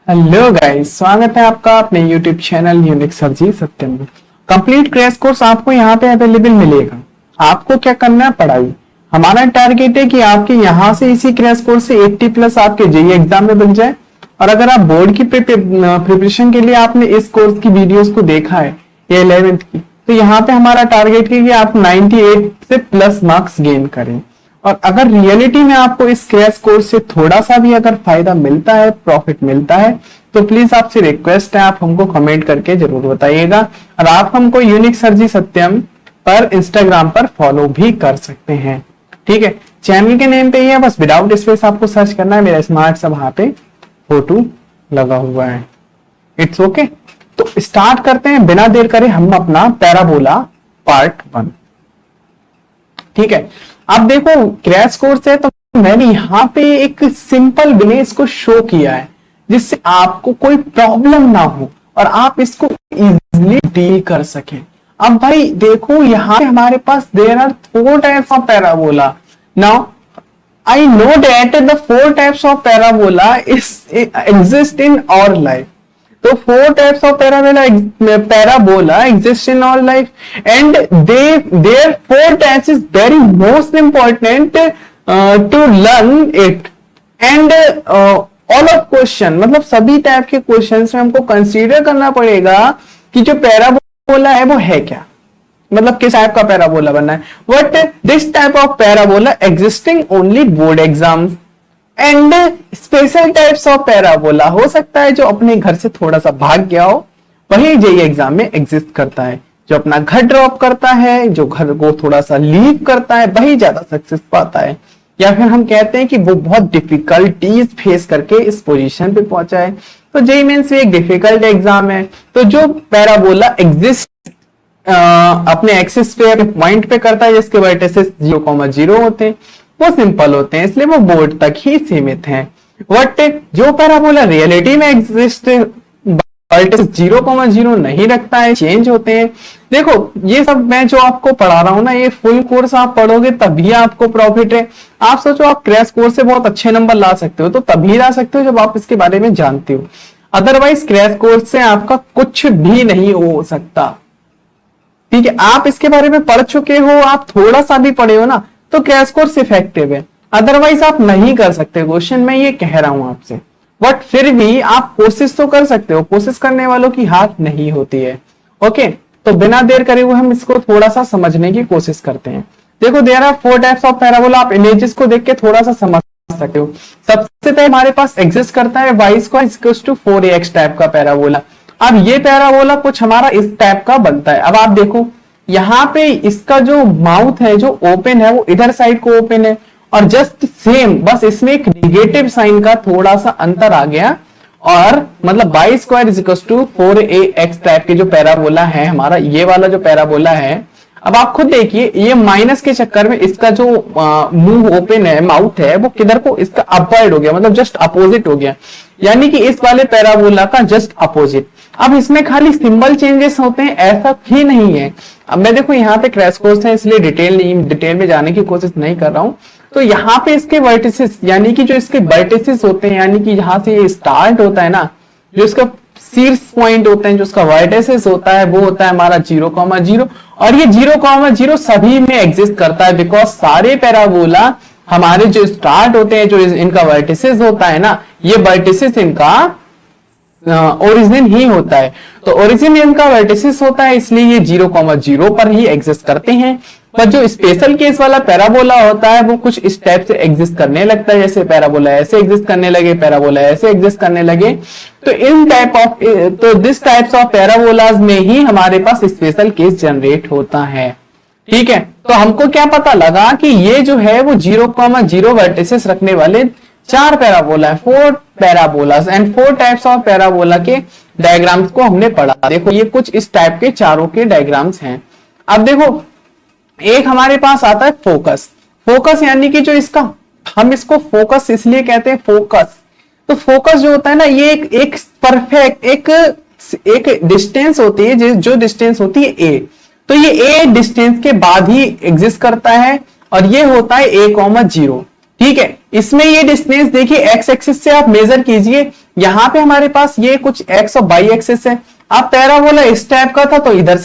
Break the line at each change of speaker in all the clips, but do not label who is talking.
Hello guys, स्वागत है आपका अपने यूट्यूब चैनल यूनिक सरजी सत्यम में। कंप्लीट क्रैश कोर्स आपको यहाँ पे अवेलेबल मिलेगा। आपको क्या करना है, पढ़ाई। हमारा टारगेट है कि आपके यहाँ से इसी क्रैश कोर्स से 80 प्लस आपके जेईई एग्जाम में बन जाए। और अगर आप बोर्ड की प्रिपरेशन के लिए आपने इस कोर्स की वीडियोस को देखा है या 11th की, तो यहाँ पे हमारा टारगेट है कि आप 98 से प्लस मार्क्स गेन करें। और अगर रियलिटी में आपको इस क्रैश कोर्स से थोड़ा सा भी अगर फायदा मिलता है, प्रॉफिट मिलता है, तो प्लीज आपसे रिक्वेस्ट है, आप हमको कमेंट करके जरूर बताइएगा। और आप हमको यूनिक सरजी सत्यम पर इंस्टाग्राम पर फॉलो भी कर सकते हैं। ठीक है, चैनल के नेम पे ही है, बस विदाउट स्पेस आपको सर्च करना है। मेरा स्मार्ट सा वहां पे फोटो लगा हुआ है। It's okay. तो स्टार्ट करते हैं बिना देर करे हम अपना पैराबोला पार्ट 1। ठीक है, अब देखो क्रैश कोर्स है तो मैंने यहाँ पे एक सिंपल वे इसको शो किया है जिससे आपको कोई प्रॉब्लम ना हो और आप इसको इजीली डील कर सकें। अब भाई देखो यहाँ पे हमारे पास there are 4 types of parabola. Now I know that the 4 types of parabola is exist in our life. So 4 types of parabola exist in our life and their 4 types is very most important to learn it and all of question, मतलब सभी type के questions में हमको consider करना पड़ेगा कि जो parabola है वो है क्या, मतलब किस टाइप का पैराबोला बनना है। What this type of parabola existing only board exams and special types of parabola हो सकता है जो अपने घर से थोड़ा सा भाग गया हो, वही जेईई एग्जाम में एग्जिस्ट करता है। जो अपना घर ड्रॉप करता है, जो घर को थोड़ा सा लीव करता है, वही ज्यादा सक्सेस पाता है। या फिर हम कहते हैं कि वो बहुत डिफिकल्टीज फेस करके इस पोजीशन पे पहुंचा है। तो जेईई मेंस एक डिफिकल्ट एग्जाम है। तो जो पैराबोला एग्जिस्ट अपने एक्सिस पे, अपने पॉइंट पे करता है, जिसके वर्टिसेस 0,0 होते हैं, वो सिंपल होते हैं, इसलिए वो बोर्ड तक ही सीमित हैं। बट जो पैराबोला रियलिटी में एग्जिस्ट वर्टिसेस 0,0 नहीं रखता है, चेंज होते हैं। देखो ये सब मैं जो आपको पढ़ा रहा हूं ना, ये फुल कोर्स आप पढ़ोगे तभी आपको प्रॉफिट है। आप सोचो आप क्रैश कोर्स से बहुत अच्छे नंबर ला सकते हो, तो तभी ला सकते हो जब आप इसके बारे में जानते हो। अदरवाइज क्रैश कोर्स से आपका कुछ भी नहीं हो सकता। ठीक है, आप इसके बारे में पढ़ चुके हो, आप थोड़ा सा भी पढ़े हो ना, तो क्रैश कोर्स इफेक्टिव है। अदरवाइज आप नहीं कर सकते। क्वेश्चन मैं ये कह रहा हूं आपसे, बट फिर भी आप कोशिश तो कर सकते हो। कोशिश करने वालों की हार नहीं होती है। ओके, तो बिना देर करे हुए हम इसको थोड़ा सा समझने की कोशिश करते हैं। देखो there are 4 types of parabola. आप इमेजेस को देख के थोड़ा सा समझ सकते हो। सबसे पहले हमारे पास एग्जिस्ट करता है y² 4ax टाइप का पैराबोला। अब ये पैराबोला कुछ हमारा इस टाइप का बनता है। अब आप देखो यहाँ पे इसका जो माउथ है, जो ओपन है, वो इधर साइड को ओपन है, और जस्ट सेम, बस इसमें एक निगेटिव साइन का थोड़ा सा अंतर आ गया। और मतलब y² 4ax टाइप के जो पैराबोला है हमारा, ये वाला जो पैराबोला है, अब आप खुद देखिए ये माइनस के चक्कर में इसका जो मुंह ओपन है, माउथ है, वो किधर को, इसका अपवर्ड हो गया, मतलब जस्ट अपोजिट हो गया, यानी कि इस वाले पैराबोला का जस्ट अपोजिट। अब इसमें खाली सिंबल चेंजेस होते हैं, ऐसा ही नहीं है। अब मैं देखो यहाँ पे क्रैश कोर्स है, इसलिए डिटेल में जाने की कोशिश नहीं कर रहा हूं। तो यहाँ पे इसके वर्टिसेस, यानी कि जो इसके वर्टिसेस होते हैं, यानी कि जहां से ये स्टार्ट होता है ना, जो इसका शीर्ष पॉइंट होते हैं, जो उसका वर्टिसेस होता है, वो होता है हमारा 0,0। और ये 0,0 सभी में एग्जिस्ट करता है, बिकॉज सारे पैराबोला हमारे जो स्टार्ट होते हैं, जो इनका वर्टिसेस होता है ना, ये वर्टिसेस इनका ओरिजिन ही होता है। तो ओरिजिन इनका वर्टिसेस होता है, इसलिए ये 0,0 पर ही एग्जिस्ट करते हैं। पर जो स्पेशल केस वाला पैराबोला होता है, वो कुछ इस टाइप से एग्जिस्ट करने लगता है, जैसे पैराबोला ऐसे एग्जिस्ट करने लगे, पैराबोला ऐसे एग्जिस्ट करने लगे। तो इन टाइप ऑफ, तो दिस टाइप्स ऑफ पैराबोलाज में ही हमारे पास स्पेशल केस जनरेट होता है। ठीक है, तो हमको क्या पता लगा कि ये जो है वो 0,0 वर्टिसेस रखने वाले 4 पैराबोला है, 4 parabolas and 4 types of parabola के डायग्राम्स को हमने पढ़ा। देखो ये कुछ इस टाइप के चारों के डायग्राम्स हैं। अब देखो एक हमारे पास आता है फोकस। फोकस यानी कि जो इसका, हम इसको फोकस इसलिए कहते हैं फोकस। तो फोकस जो होता है ना, ये एक परफेक्ट एक डिस्टेंस होती है, जो डिस्टेंस होती है ए। तो ये ए डिस्टेंस के बाद ही एग्जिस्ट करता है, और ये होता है a,0। ठीक है, इसमें ये डिस्टेंस देखिए एक्स एक्सिस से आप मेजर कीजिए, यहाँ पे हमारे पास ये कुछ एक्स और वाई एक्सिस है। अब पैराबोला इस टाइप का था तो इधर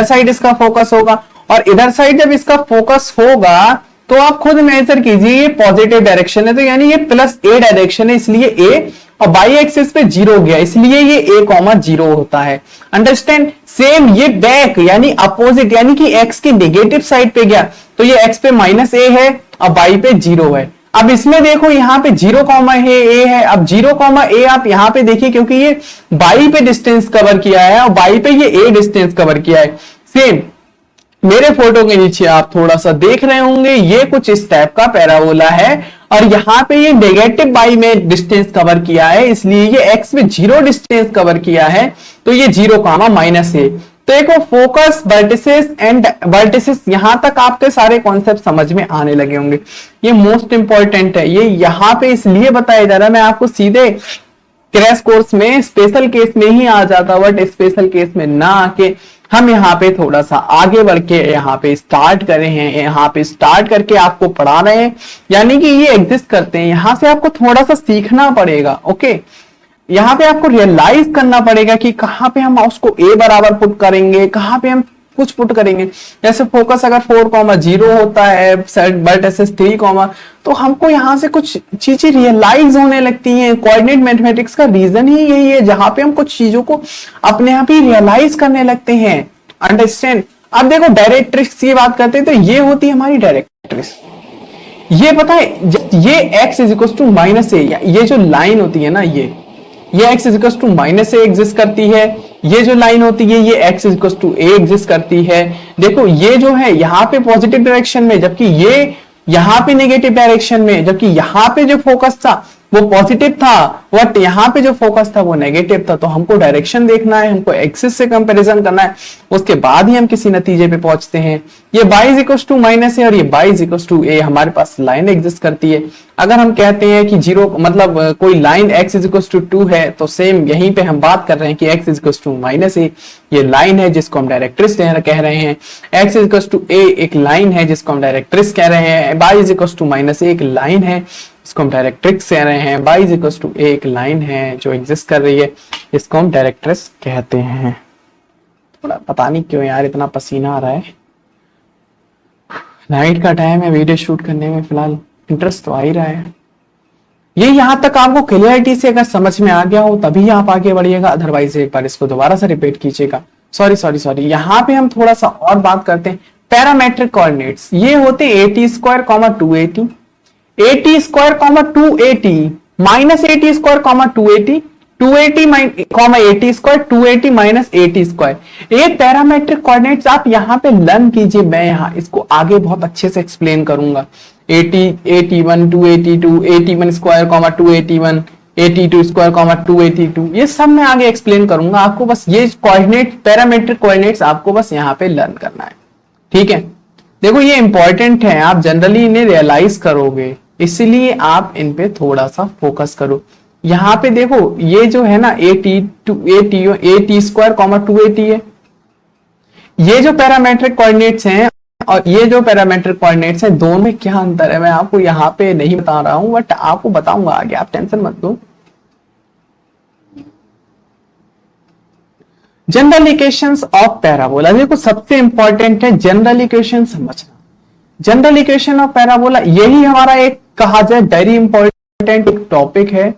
साइड इसका फोकस होगा, और इधर साइड जब इसका फोकस होगा तो आप खुद मेजर कीजिए, ये पॉजिटिव डायरेक्शन है तो यानी ये प्लस ए डायरेक्शन है, इसलिए ए, और बाई एक्सिस पे 0 गया इसलिए ये a कॉमा 0 होता है। अंडरस्टैंड। सेम ये बैक यानी अपोजिट यानी कि x की नेगेटिव साइड पे गया तो ये x पे माइनस a है और y पे 0 है। अब इसमें देखो यहाँ पे 0 कॉमा है a है, अब 0 कॉमा a आप यहाँ पे देखिए क्योंकि ये y पे डिस्टेंस कवर किया है और y पे ये a डिस्टेंस कवर किया है। सेम मेरे फोटो के नीचे आप थोड़ा सा देख रहे होंगे, ये कुछ इस टाइप का पैराबोला है और यहाँ पे ये नेगेटिव y में डिस्टेंस कवर किया है इसलिए ये x में 0 डिस्टेंस कवर किया है तो ये 0 कॉमा माइनस है। तो एक फोकस, वर्टिसेस एंड वर्टिसेस, यहां तक आपके सारे कॉन्सेप्ट समझ में आने लगे होंगे। ये मोस्ट इंपॉर्टेंट है, ये यहाँ पे इसलिए बताया जा रहा है, मैं आपको सीधे क्रैश कोर्स में स्पेशल केस में ही आ जाता बट स्पेशल केस में ना आके हम यहाँ पे थोड़ा सा आगे बढ़ के यहाँ पे स्टार्ट करे हैं, यहाँ पे स्टार्ट करके आपको पढ़ा रहे हैं, यानी कि ये एग्जिस्ट करते हैं। यहाँ से आपको थोड़ा सा सीखना पड़ेगा। ओके, यहाँ पे आपको रियलाइज करना पड़ेगा कि कहाँ पे हम उसको ए बराबर पुट करेंगे, कहाँ पे हम कुछ पुट करेंगे। जैसे फोकस अगर 4,0 होता है वर्टिसेस 3, तो हमको यहाँ से कुछ चीजें रियलाइज होने लगती हैं। कोऑर्डिनेट मैथमेटिक्स का रीजन ही यही है, जहां पे हम कुछ चीजों को अपने आप ही रियलाइज करने लगते हैं। अंडरस्टैंड। अब देखो डायरेक्ट्रिक्स की बात करते हैं तो ये होती है हमारी डायरेक्ट्रिक्स। ये पता है ये x is equal to minus A, ये जो लाइन होती है ना ये x is equal to minus A exist करती है। ये जो लाइन होती है ये x is equal to A exist करती है। देखो ये जो है यहाँ पे पॉजिटिव डायरेक्शन में, जबकि ये यहाँ पे नेगेटिव डायरेक्शन में, जबकि यहाँ पे जो फोकस था वो पॉजिटिव था बट यहाँ पे जो फोकस था वो नेगेटिव था। तो हमको डायरेक्शन देखना है, हमको एक्सिस से कंपैरिजन करना है, उसके बाद ही हम किसी नतीजे पे पहुंचते हैं। ये y is equal to minus है और ये y is equal to a, हमारे पास लाइन एग्जिस्ट करती है। अगर हम कहते हैं कि 0 मतलब कोई line x is equal to 2 है तो सेम यहीं पे हम बात कर रहे हैं कि x is equal to minus A ये लाइन है जिसको हम डायरेक्ट्रिक्स कह रहे हैं। x इज इक्वल टू ए एक लाइन है जिसको हम डायरेक्ट्रिक्स कह रहे हैं। y is equal to minus A एक लाइन है इसको हम डायरेक्ट्रिक्स कह रहे हैं। y इज इक्वल टू ए एक लाइन है जो एग्जिस्ट कर रही है, इसको हम डायरेक्ट्रिक्स कहते हैं। थोड़ा पता नहीं क्यों यार इतना पसीना आ रहा है, नाइट का टाइम है, वीडियो शूट करने में फिलहाल इंटरेस्ट तो आ ही रहा है। ये यहां तक आपको क्लियरिटी से अगर समझ में आ गया हो तभी आप आगे बढ़िएगा, अदरवाइज एक बार इसको दोबारा से रिपीट कीजिएगा। सॉरी यहाँ पे हम थोड़ा सा और बात करते हैं। पैरामेट्रिक कोऑर्डिनेट्स ये होते AT square 2AT, AT square 2AT minus AT square 2AT, 2AT AT square 2AT minus AT square. ये पैरामेट्रिक कोऑर्डिनेट्स आप यहाँ पे लर्न कीजिए, मैं यहाँ इसको आगे बहुत अच्छे से एक्सप्लेन करूंगा। AT1 2AT2 AT1 square 2AT1 AT2 square 2AT2 ये सब मैं आगे एक्सप्लेन करूंगा। आपको बस ये कोऑर्डिनेट पैरामेट्रिक कोऑर्डिनेट्स आपको बस यहाँ पे लर्न करना है, ठीक है। देखो ये इंपॉर्टेंट है, आप जनरली इन्हें रियलाइज करोगे इसलिए आप इन पे थोड़ा सा फोकस करो। यहाँ पे देखो ये जो है ना AT स्क्वायर 2AT है, ये जो पैरामेट्रिक कोऑर्डिनेट्स हैं और ये जो पैरामेट्रिक कोऑर्डिनेट्स हैं दोनों में क्या अंतर है मैं आपको यहाँ पे नहीं बता रहा हूं बट आपको बताऊंगा आगे, आप टेंशन मत लो। जनरल इक्वेशंस ऑफ पैराबोला, देखो सबसे इंपॉर्टेंट है जनरल इक्वेशन समझना। जनरल इक्वेशन ऑफ पैराबोला यही हमारा एक कहा जाए वेरी इंपॉर्टेंट एक टॉपिक है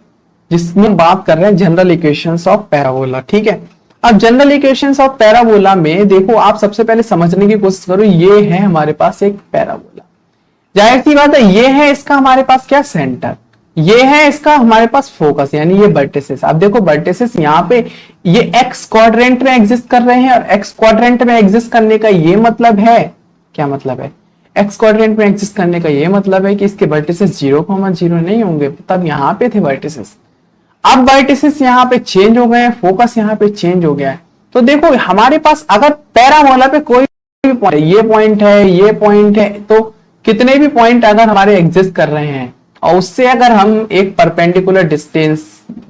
जिसमें हम बात कर रहे हैं जनरल इक्वेशंस ऑफ पैराबोला, ठीक है। अब जनरल इक्वेशंस ऑफ पैराबोला में देखो आप सबसे पहले समझने की कोशिश करो, ये है हमारे पास एक पैराबोला, जाहिर सी बात है ये है इसका हमारे पास क्या सेंटर, ये है इसका हमारे पास फोकस यानी ये वर्टिसेस। अब देखो वर्टिसेस यहाँ पे ये एक्स क्वाड्रेंट में एग्जिस्ट कर रहे हैं और एक्स क्वाड्रेंट में एग्जिस्ट करने का ये मतलब है, क्या मतलब है, एक्स क्वाड्रेंट में एग्जिस्ट करने का ये मतलब है कि इसके वर्टिसेस 0,0 नहीं होंगे, तब यहाँ पे थे वर्टिसेस। अब वर्टिसेस यहाँ पे चेंज हो गए हैं, फोकस यहाँ पे चेंज हो गया है। तो देखो हमारे पास अगर पैराबोला पे कोई भी पॉइंट, ये पॉइंट है, ये पॉइंट है, तो कितने भी पॉइंट अगर हमारे एग्जिस्ट कर रहे हैं और उससे अगर हम एक परपेंडिकुलर डिस्टेंस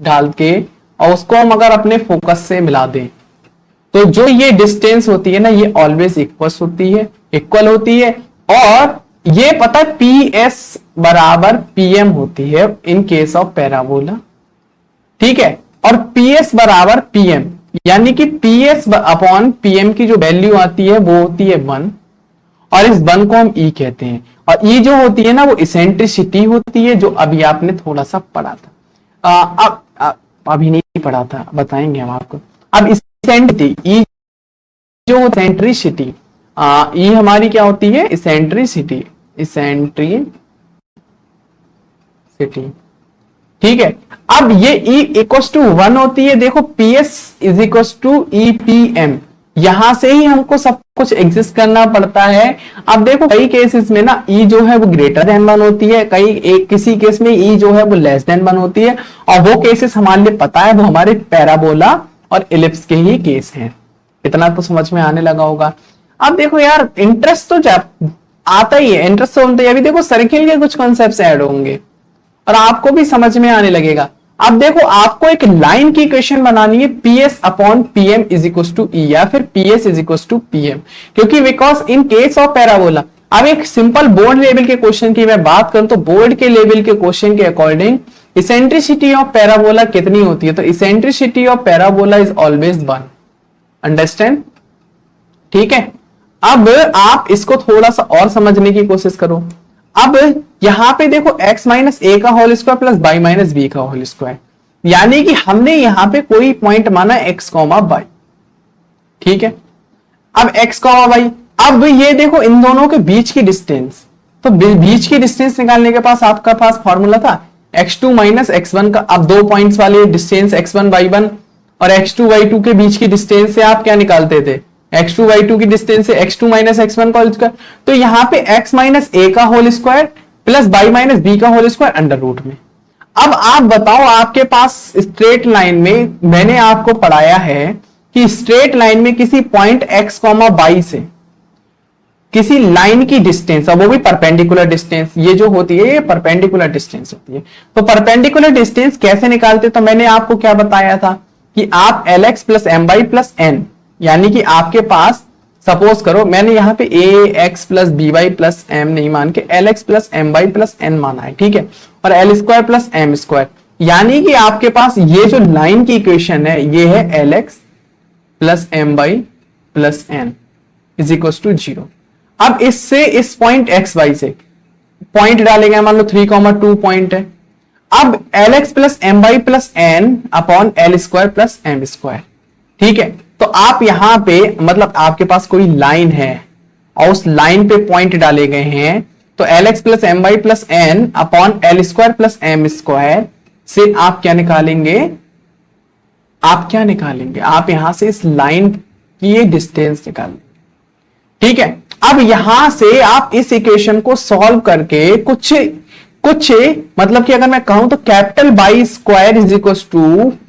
डाल के और उसको हम अगर अपने फोकस से मिला दें तो जो ये डिस्टेंस होती है ना ये ऑलवेज इक्वल होती है और ये पता है PS बराबर PM होती है इन केस ऑफ पैराबोला। ठीक है, और PS बराबर PM, यानी कि PS अपॉन PM की जो वैल्यू आती है वो होती है 1, और इस 1 को हम E कहते हैं। और E जो होती है ना वो इसेंट्रिसिटी होती है, जो अभी आपने थोड़ा सा पढ़ा था। अब अभी नहीं पढ़ा था, बताएंगे हम आपको। अब इसेंट्रिसिटी E जो इसेंट्रिसिटी, E हमारी क्या होती है, इसेंट्रिसिटी, ठीक है। अब ये E इक्वस टू 1 होती है, देखो PS is equals to EPM, यहां से ही हमको सब कुछ एग्जिस्ट करना पड़ता है। अब देखो कई केसेस में ना E जो है वो ग्रेटर देन 1 होती है, किसी केस में E जो है वो लेस देन 1 होती है, और वो केसेस हमारे लिए पता है, वो हमारे पैराबोला और इलिप्स के ही केस हैं। इतना तो समझ में आने लगा होगा। अब देखो यार, इंटरेस्ट तो जब आता ही है, इंटरेस्ट तो होता है। अभी देखो सर्किल के कुछ कॉन्सेप्ट्स ऐड होंगे और आपको भी समझ में आने लगेगा। अब देखो आपको एक लाइन की इक्वेशन बनानी है, PS upon PM is equal to E, या फिर PS is equal to PM, क्योंकि because in case of parabola, अब एक सिंपल बोर्ड लेवल के क्वेश्चन की मैं बात करूं तो बोर्ड के लेवल के क्वेश्चन के अकॉर्डिंग इसेंट्रिसिटी ऑफ पैराबोला कितनी होती है, तो eccentricity of parabola is always 1। Understand, ठीक है। अब आप इसको थोड़ा सा और समझने की कोशिश करो। अब यहां पे देखो x माइनस ए का whole square plus y minus b का होल स्क्वायर, यानी कि हमने यहां पे कोई पॉइंट माना x कॉमा बाई, ठीक है। अब x कॉमा बाई, अब ये देखो इन दोनों के बीच की डिस्टेंस, तो बीच की डिस्टेंस निकालने के पास आपका पास फॉर्मूला था x2 माइनस x1 का। अब दो पॉइंट्स वाले डिस्टेंस x1 y1 और x2 y2 के बीच की डिस्टेंस से आप क्या निकालते थे, x2 y2 की डिस्टेंस से x2 माइनस x1 का होल स्क्वायर। तो यहां पे x माइनस ए का whole square plus y minus b का होल स्क्वायर अंडर रूट में। अब आप बताओ, आपके पास स्ट्रेट लाइन में मैंने आपको पढ़ाया है कि स्ट्रेट लाइन में किसी पॉइंट x कॉमा बाई से किसी लाइन की डिस्टेंस, और वो भी परपेंडिकुलर डिस्टेंस, ये जो होती है ये परपेंडिकुलर डिस्टेंस होती है। तो परपेंडिकुलर डिस्टेंस कैसे निकालते, तो मैंने आपको क्या बताया था कि आप Lx plus M by plus N, यानी कि आपके पास सपोज करो मैंने यहां पे A X plus B Y plus M नहीं मान के L x plus M Y plus N माना है, ठीक है, और L square plus M square, यानी कि आपके पास ये जो लाइन की इक्वेशन है ये है l x plus M Y plus n is equal to 0। अब इससे इस पॉइंट एक्स वाई से पॉइंट डालेंगे, मान लो 3,2 पॉइंट है। अब l x plus M Y plus n upon l square plus M square, ठीक है। तो आप यहां पे मतलब आपके पास कोई लाइन है और उस लाइन पे पॉइंट डाले गए हैं, तो l x plus M Y plus n upon l square plus M square से आप क्या निकालेंगे, आप यहां से इस लाइन की ये डिस्टेंस निकालेंगे, ठीक है। अब यहां से आप इस इक्वेशन को सॉल्व करके कुछ मतलब कि अगर मैं कहूं तो capital y square is equal to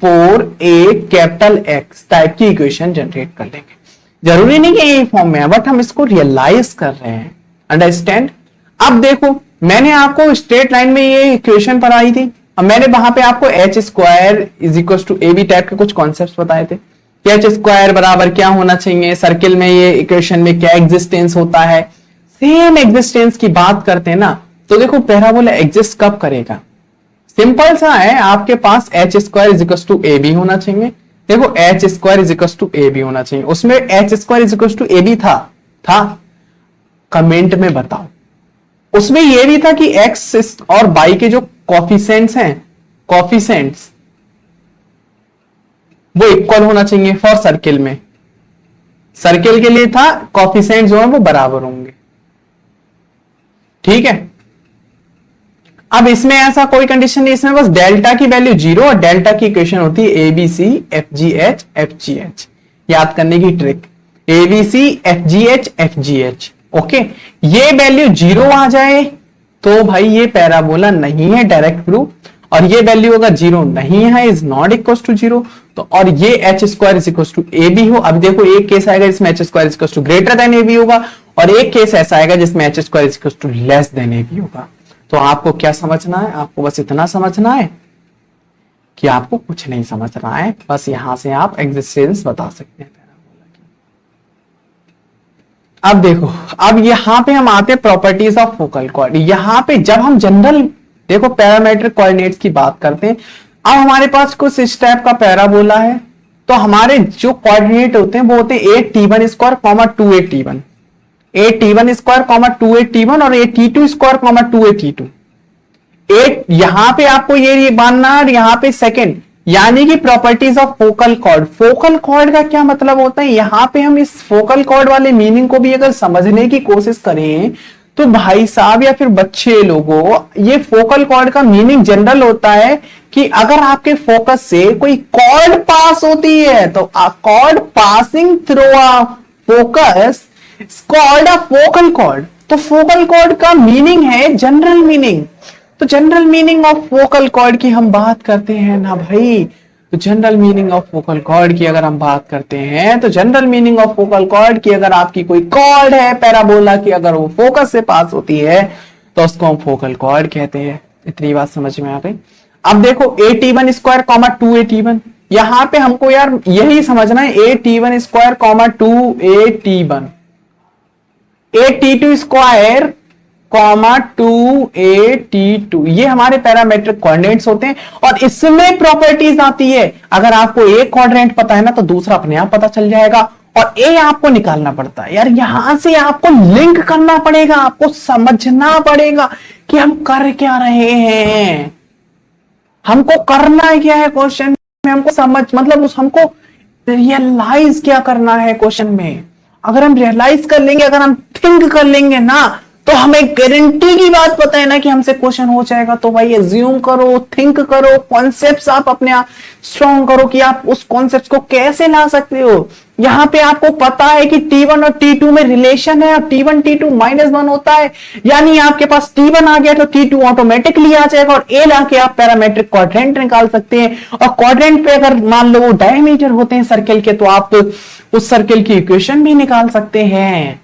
4a capital x type की इक्वेशन जनरेट कर लेंगे। जरूरी नहीं कि ये फॉर्म में है, बट हम इसको रियलाइज कर रहे हैं। अंडरस्टैंड। अब देखो मैंने आपको स्ट्रेट लाइन में ये इक्वेशन पढ़ाई थी, अब मैंने वहां पे आपको h square is equal to A b type के कुछ कॉन्सेप्ट बताए थे कि एच स्क्वायर बराबर क्या होना चाहिए, सर्किल में ये इक्वेशन में क्या एग्जिस्टेंस होता है। सेम एग्जिस्टेंस की बात करते हैं ना, तो देखो पैराबोला एग्जिस्ट कब करेगा, सिंपल सा है, आपके पास H square is equal to A B होना चाहिए। देखो H square is equal to A B होना चाहिए, उसमें H square is equal to A B था कमेंट में बताओ। उसमें यह भी था कि एक्स और बाई के जो कॉफिशेंट्स हैं, कॉफिशेंट्स वो इक्वल होना चाहिए फॉर सर्किल में। सर्किल के लिए था कॉफिशेंट जो है वो बराबर होंगे, ठीक है। अब इसमें ऐसा कोई कंडीशन नहीं, इसमें बस डेल्टा की वैल्यू 0 और डेल्टा की इक्वेशन होती है एबीसी एफ जी एच। याद करने की trick, ABC F G H, okay. ये वैल्यू 0 आ जाए तो भाई ये पैराबोला नहीं है, डायरेक्ट प्रूफ। और ये वैल्यू अगर 0 नहीं है, इज नॉट इक्वल टू 0, तो और ये h square is equal to A b हो। अब देखो एक केस आएगा जिसमें h square is equal to greater than a b होगा, और एक केस ऐसा आएगा जिसमें h square is equal to less than a b होगा। तो आपको क्या समझना है, आपको बस इतना समझना है कि आपको कुछ नहीं समझना है, बस यहां से आप एग्जिस्टेंस बता सकते हैं। अब देखो, अब यहां पे हम आते हैं प्रॉपर्टीज ऑफ फोकल कॉर्ड। यहां पे जब हम जनरल देखो पैरामेट्रिक कोऑर्डिनेट्स की बात करते हैं, अब हमारे पास कुछ इस टाइप का पैराबोला है, तो हमारे जो कोऑर्डिनेट होते हैं वो होते हैं 8t1 square comma 2a t1, 8t1 square comma 2a t1 और 8t2 square comma 2a t2। 8 यहां पे आपको ये मानना है, यहां पे सेकंड, यानी कि properties of focal cord. Focal cord का क्या मतलब होता है, यहां पे हम इस फोकल कॉर्ड वाले मीनिंग को भी अगर समझने की कोशिश करें तो भाई साहब या फिर बच्चे लोगों, ये फोकल कॉर्ड का मीनिंग जनरल होता है कि अगर आपके फोकस से कोई कॉर्ड पास होती है तो cord passing through a focus called a focal cord. तो फोकल कॉर्ड का मीनिंग है जनरल मीनिंग। तो general meaning of focal cord की हम बात करते हैं ना भाई, तो general meaning of focal cord की अगर हम बात करते हैं तो general meaning of focal cord की अगर आपकी कोई कॉर्ड है पैराबोला की, अगर वो फोकस से पास होती है तो उसको हम फोकल कॉर्ड कहते हैं। इतनी बात समझ में आ गई। अब देखो at1 स्क्वायर कॉमा 2at1, यहां पे हमको यार यही समझना है, at1 square comma 2at1, at2 square comma 2a t2, ये हमारे पैरामेट्रिक कोऑर्डिनेट्स होते हैं। और इसमें प्रॉपर्टीज आती है, अगर आपको एक कोऑर्डिनेट पता है ना तो दूसरा अपने आप पता चल जाएगा। और ए आपको निकालना पड़ता है यार, यहां से आपको लिंक करना पड़ेगा, आपको समझना पड़ेगा कि हम कर क्या रहे हैं, हमको करना क्या है क्वेश्चन में, हमको समझ मतलब उस हमको रियलाइज क्या करना है क्वेश्चन में। अगर हम रियलाइज कर लेंगे, अगर हम थिंक कर लेंगे ना, तो हमें गारंटी की बात पता है ना कि हमसे क्वेश्चन हो जाएगा। तो भाई एज्यूम करो, थिंक करो, कॉन्सेप्ट्स आप अपने आप स्ट्रॉन्ग करो कि आप उस कॉन्सेप्ट्स को कैसे ला सकते हो। यहां पे आपको पता है कि T1 और T2 में रिलेशन है और T1 T2 -1 होता है, यानी आपके पास T1 आ गया तो T2 ऑटोमेटिकली आ जाएगा और ए लाके आप पैरामेट्रिक क्वाड्रेंट निकाल सकते हैं। और क्वाड्रेंट पे अगर मान लो वो डायमीटर होते हैं सर्कल के, तो आप उस सर्कल की इक्वेशन भी निकाल सकते हैं।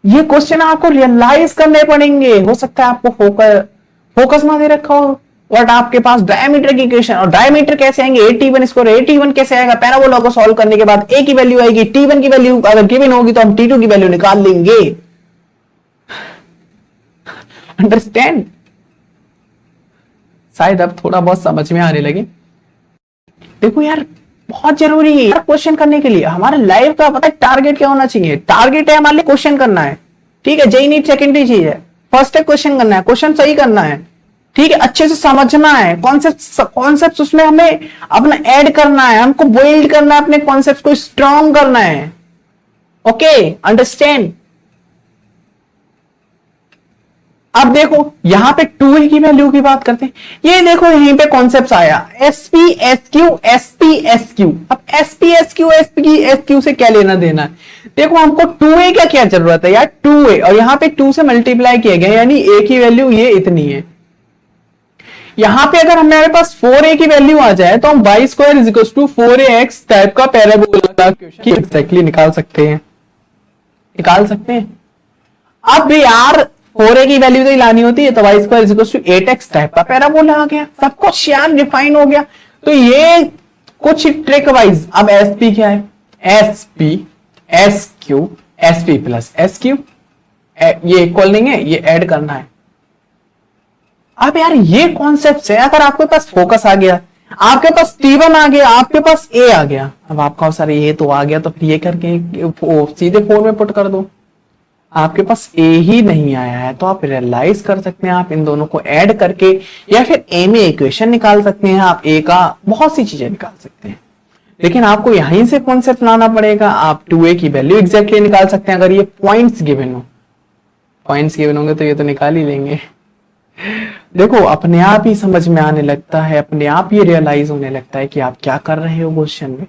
ये क्वेश्चन आपको रियलाइज करने पड़ेंगे। हो सकता है आपको फोकस ना दे रखा हो, बट आपके पास डायमीटर की इक्वेशन, और डायमीटर कैसे आएंगे, at1 स्क्वायर at1 कैसे आएगा, पैराबोला को सॉल्व करने के बाद a की वैल्यू आएगी, t1 की वैल्यू अगर गिवन होगी तो हम t2 की वैल्यू निकाल लेंगे। अंडरस्टैंड? शायद अब थोड़ा बहुत समझ में आने लगे। देखो यार बहुत जरूरी है क्वेश्चन करने के लिए। हमारे लाइफ का पता है टारगेट क्या होना चाहिए, टारगेट है हमारे लिए क्वेश्चन करना है, ठीक है। जेई नीट सेकेंडरी चीज है, फर्स्ट है क्वेश्चन करना है, क्वेश्चन सही करना है, ठीक है, अच्छे से समझना है कॉन्सेप्ट उसमें हमें अपना ऐड करना है, हमको बिल्ड करना है, अपने कॉन्सेप्ट को स्ट्रॉन्ग करना है। Okay, understand? अब देखो यहां पे 2a की वैल्यू की बात करते हैं। ये देखो यहीं पे कॉन्सेप्ट आया SPSQ SPSQ। अब SPSQ SPSQ से क्या लेना देना है, देखो हमको 2a का क्या जरूरत है यार, 2a और यहां पे 2 से मल्टीप्लाई किया गया, यानी a की वैल्यू ये इतनी है। यहां पे अगर हमारे पास 4a की वैल्यू आ जाए तो हम y square is equal to 4ax type का पैराबोला एग्जैक्टली निकाल सकते हैं, निकाल सकते हैं। अब यार 4a की वैल्यू तो लानी होती है, तो y square is equal to 8x type का पैराबोला आ गया, सब कुछ यार डिफाइन हो गया। तो ये कुछ ट्रिक वाइज। अब SP क्या है, SP SQ SP plus SQ, ये इक्वल नहीं है, ये ऐड करना है। अब यार ये कॉन्सेप्ट है, अगर आपके पास फोकस आ गया, आपके पास T1 आ गया, आपके पास A आ गया, अब आपका सर ये तो आ गया तो फिर ये करके सीधे 4 में पुट कर दो। आपके पास A ही नहीं आया है तो आप रियलाइज कर सकते हैं, आप इन दोनों को ऐड करके या फिर A में इक्वेशन निकाल सकते हैं, आप A का बहुत सी चीजें निकाल सकते हैं। लेकिन आपको यहीं से कॉन्सेप्ट लाना पड़ेगा। आप 2a की वैल्यू एग्जैक्टली निकाल सकते हैं अगर ये पॉइंट्स गिवन हो, पॉइंट्स गिवन होंगे तो ये तो निकाल ही लेंगे। देखो अपने आप ही समझ में आने लगता है, अपने आप ही रियलाइज होने लगता है कि आप क्या कर रहे हो क्वेश्चन में,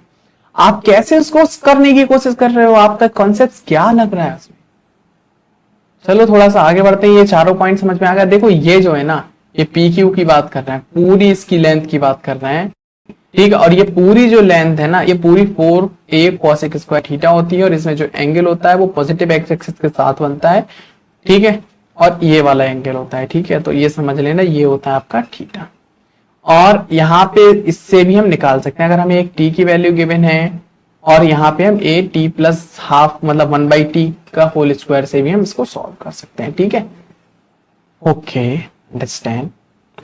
आप कैसे उसको करने की कोशिश कर रहे हो, आपका कॉन्सेप्ट क्या लग रहा है उसमें। चलो थोड़ा सा आगे बढ़ते हैं, ये चारों पॉइंट समझ में आ गया। देखो ये जो है ना, ये PQ की बात कर रहे हैं, पूरी इसकी लेंथ की बात कर रहे हैं, ठीक है। और ये पूरी जो लेंथ है ना, ये पूरी 4a cosec स्क्वायर थीटा होती है और इसमें जो एंगल होता है वो पॉजिटिव एक्स एक्सिस के साथ बनता है, ठीक है। और ये वाला एंगल होता है, ठीक है। तो ये समझ लेना, ये होता है आपका थीटा। और यहाँ पे इससे भी हम निकाल सकते हैं, अगर हमें एक t की वैल्यू गिवन है और यहाँ पे हम a t प्लस हाफ मतलब 1/t का होल स्क्वायर से भी हम इसको सॉल्व कर सकते हैं, ठीक है। Okay, understand.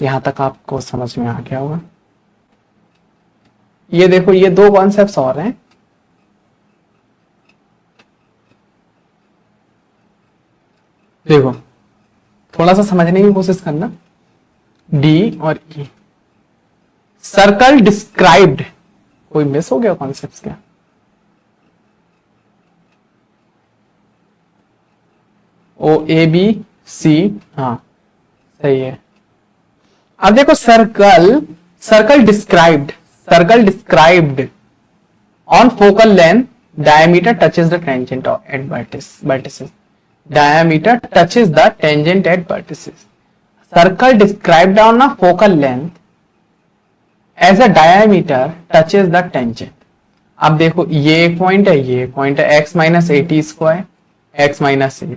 यहां तक आपको समझ में आ गया होगा। ये देखो, ये दो कॉन्सेप्ट्स और हैं। देखो, थोड़ा सा समझने की कोशिश करना। डी और ई, सर्कल डिस्क्राइब्ड, कोई मिस हो गया कॉन्सेप्ट्स क्या? ओ ए बी सी, हाँ सही है। अब देखो, circle described on focal length, diameter touches the tangent at vertices, diameter touches the tangent at vertices. Circle described on a focal length as a diameter touches the tangent. अब देखो, ये एक point है, ये एक पॉइंट है, x minus 80 square, x minus A,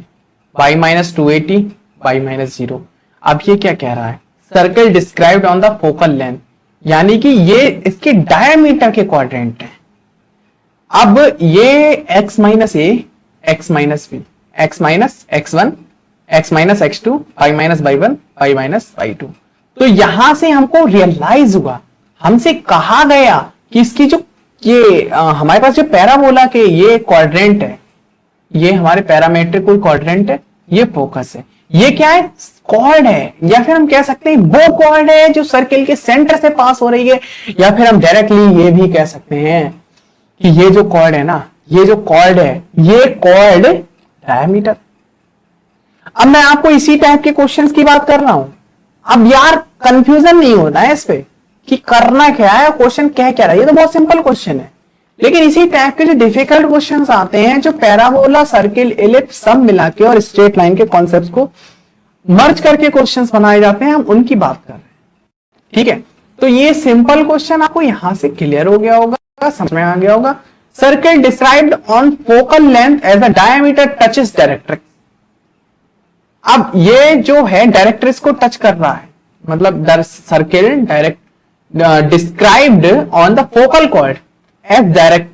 y minus 280, y minus 0। अब ये क्या कह रहा है? Circle described on the focal length, यानी कि ये इसके डायमीटर के क्वाड्रेंट है। अब ये x minus a, x minus b, x minus x1, x minus x2, y minus y1, y minus y2। तो यहां से हमको रियलाइज हुआ, हमसे कहा गया कि इसकी जो ये हमारे पास जो पैराबोला के ये क्वाड्रेंट है, ये हमारे पैरामेट्रिक कोई क्वाड्रेंट है, ये फोकस है, ये क्या है? कॉर्ड है, या फिर हम कह सकते हैं वो कॉर्ड है जो सर्किल के सेंटर से पास हो रही है, या फिर हम डायरेक्टली ये भी कह सकते हैं कि ये जो कॉर्ड है ना, ये जो कॉर्ड है, ये कॉर्ड डायमीटर। अब मैं आपको इसी टाइप के क्वेश्चंस की बात कर रहा हूं। अब यार कंफ्यूजन नहीं होना है इस पे कि करना क्या है, क्वेश्चन कह क्या रहा है। ये तो बहुत सिंपल क्वेश्चन है, लेकिन इसी टाइप के जो डिफिकल्ट क्वेश्चंस आते हैं, जो पैराबोला, सर्किल, एलिप्स सब मिला के और स्ट्रेट लाइन के कॉन्सेप्ट्स को मर्ज करके क्वेश्चंस बनाए जाते हैं, हम उनकी बात कर रहे हैं। ठीक है, तो ये सिंपल क्वेश्चन आपको यहां से क्लियर हो गया होगा, समझ में आ गया होगा। Circle described on focal length as a diameter touches directrix. अब ये जो है डायरेक्ट्रिक्स को टच कर रहा है, मतलब circle direct described on the focal chord as direct,